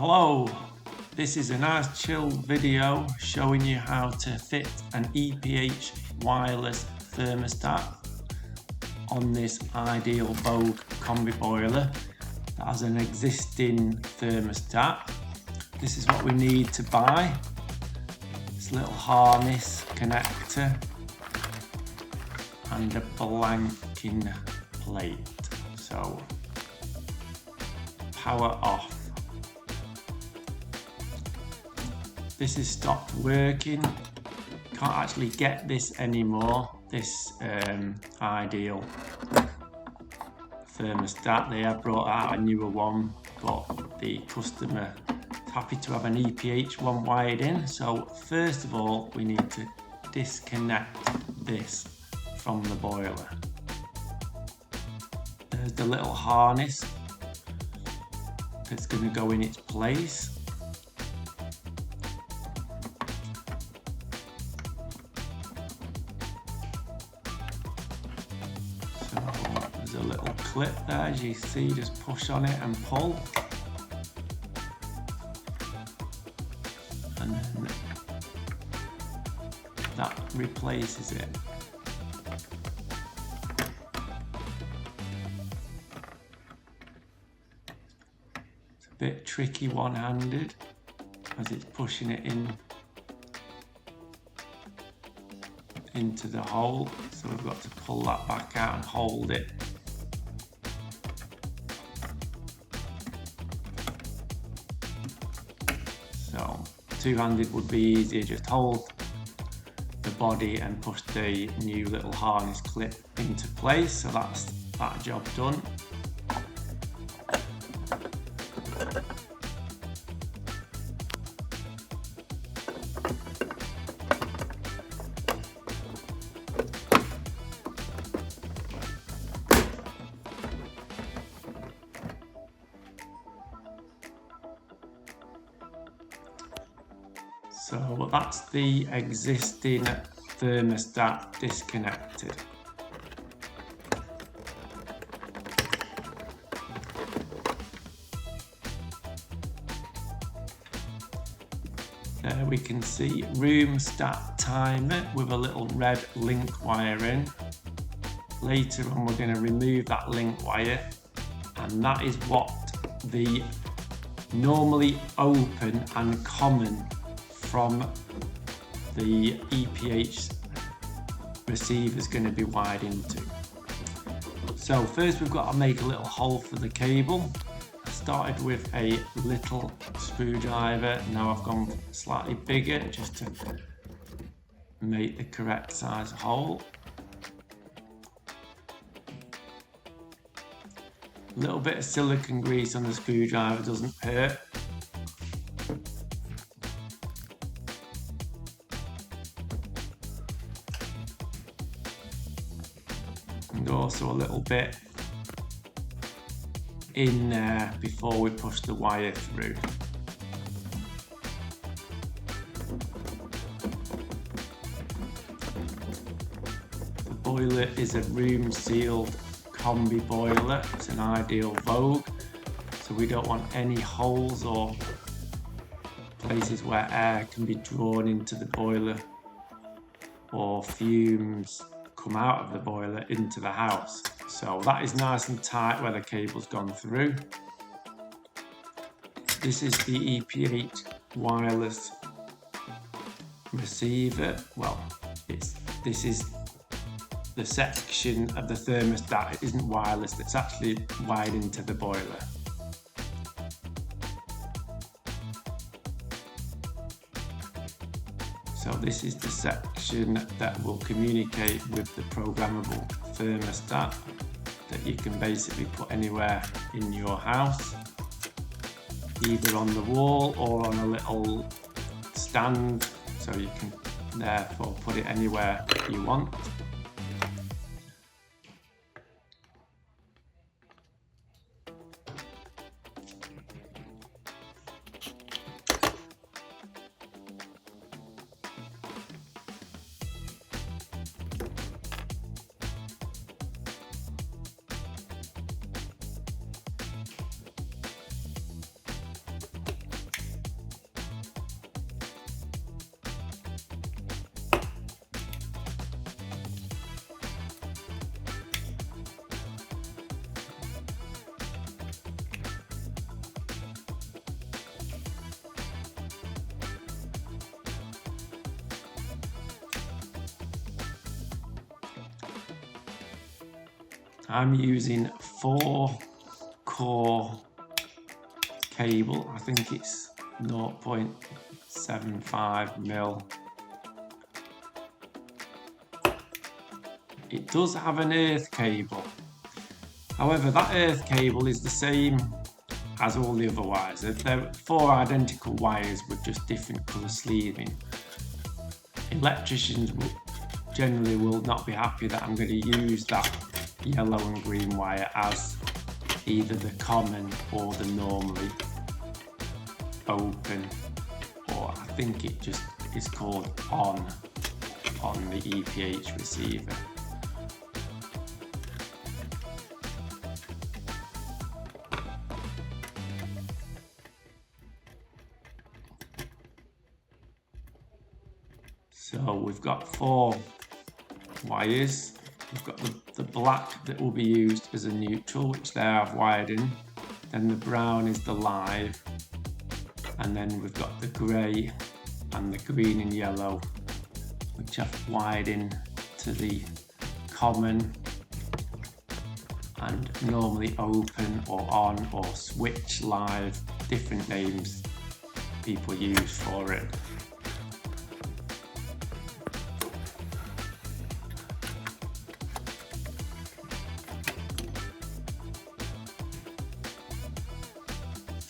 Hello, this is a nice chill video showing you how to fit an EPH wireless thermostat on this Ideal Vogue combi boiler that has an existing thermostat. This is what we need to buy. This little harness connector and a blanking plate. So power off. This has stopped working. Can't actually get this anymore. This Ideal thermostat. They have brought out a newer one, but the customer is happy to have an EPH one wired in. So first of all, we need to disconnect this from the boiler. There's the little harness that's going to go in its place. So there's a little clip there, as you see, just push on it and pull. And then that replaces it. It's a bit tricky one-handed as it's pushing it into the hole, so we've got to pull that back out and hold it. So two-handed would be easier, just hold the body and push the new little harness clip into place. So that's that job done. So that's the existing thermostat disconnected. There we can see room stat timer with a little red link wire in. Later on we're going to remove that link wire, and that is what the normally open and common from the EPH receiver is going to be wired into. So first we've got to make a little hole for the cable. I started with a little screwdriver, now I've gone slightly bigger just to make the correct size hole. A little bit of silicone grease on the screwdriver doesn't hurt. And also a little bit in there before we push the wire through. The boiler is a room sealed combi boiler. It's an Ideal Vogue, so we don't want any holes or places where air can be drawn into the boiler or fumes come out of the boiler into the house. So that is nice and tight where the cable's gone through. This is the EPH wireless receiver. Well, this is the section of the thermostat. It isn't wireless, it's actually wired into the boiler. So this is the section that will communicate with the programmable thermostat that you can basically put anywhere in your house, either on the wall or on a little stand, so you can therefore put it anywhere you want. I'm using 4 core cable. I think it's 0.75 mil. It does have an earth cable. However, that earth cable is the same as all the other wires. They're 4 identical wires with just different colour sleeving. Electricians generally will not be happy that I'm going to use that yellow and green wire as either the common or the normally open, or I think it just is called on the EPH receiver. So we've got 4 wires. We've got the black that will be used as a neutral, which there I've wired in. Then the brown is the live. And then we've got the grey and the green and yellow, which I've wired in to the common and normally open or on or switch live, different names people use for it.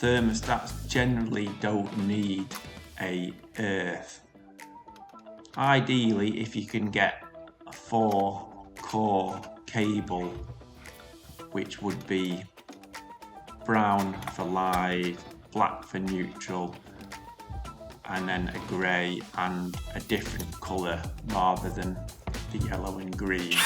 Thermostats generally don't need a earth. Ideally, if you can get a 4 core cable, which would be brown for live, black for neutral, and then a grey and a different colour rather than the yellow and green.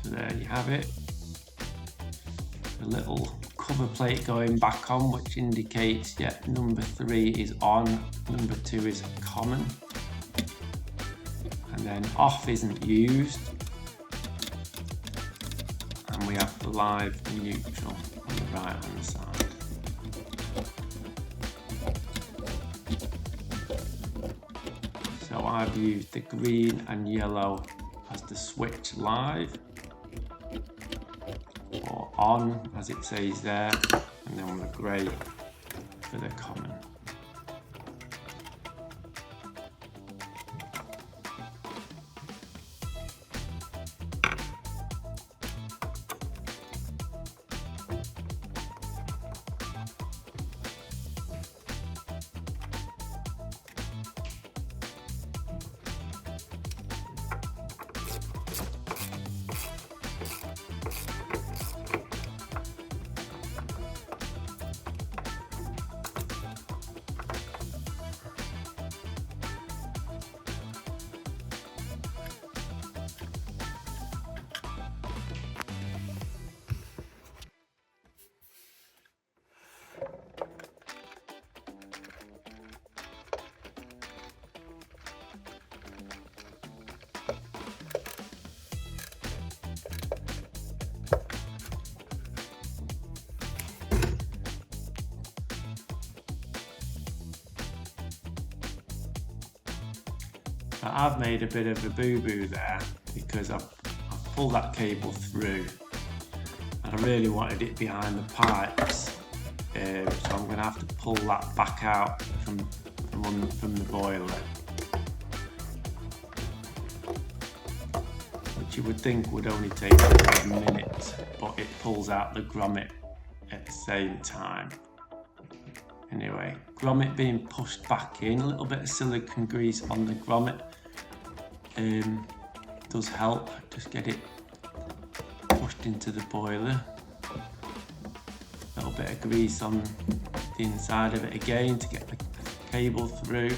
So there you have it. A little cover plate going back on, which indicates, yeah, number 3 is on, number 2 is common, and then off isn't used, and we have the live and neutral on the right hand side. So I've used the green and yellow as the switch live, or on as it says there, and then the grey for the common. I've made a bit of a boo-boo there because I've pulled that cable through and I really wanted it behind the pipes, so I'm going to have to pull that back out from the boiler, which you would think would only take a minute, but it pulls out the grommet at the same time. Anyway, grommet being pushed back in, a little bit of silicone grease on the grommet. does help. Just get it pushed into the boiler. A little bit of grease on the inside of it again to get the cable through.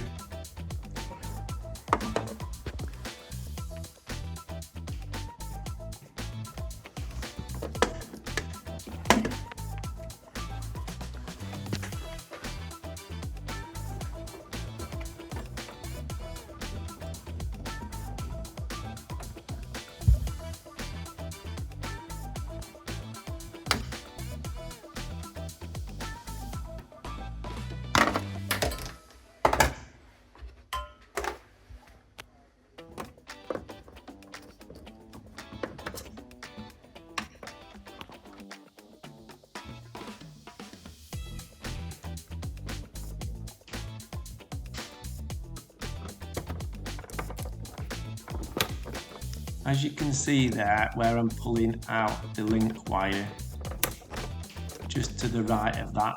As you can see there, where I'm pulling out the link wire, just to the right of that,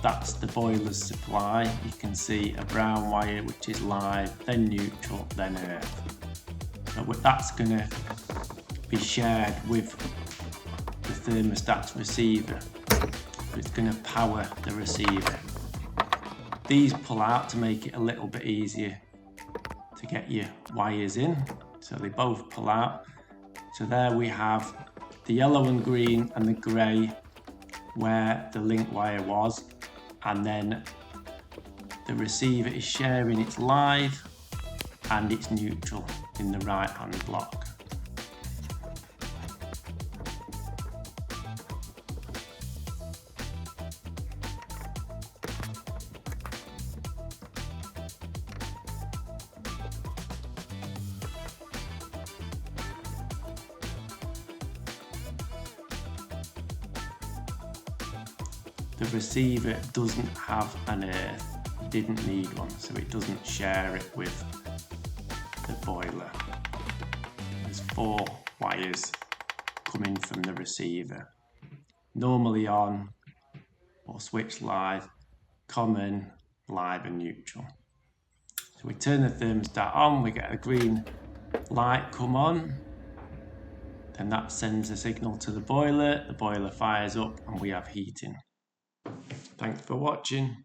that's the boiler's supply. You can see a brown wire which is live, then neutral, then earth. So that's going to be shared with the thermostat's receiver. It's going to power the receiver. These pull out to make it a little bit easier to get your wires in. So they both pull out. So there we have the yellow and green and the grey where the link wire was, and then the receiver is sharing its live and its neutral in the right hand block. The receiver doesn't have an earth, didn't need one, so it doesn't share it with the boiler. There's 4 wires coming from the receiver. Normally on or switch live, common, live and neutral. So we turn the thermostat on, we get a green light come on, then that sends a signal to the boiler fires up and we have heating. Thanks for watching.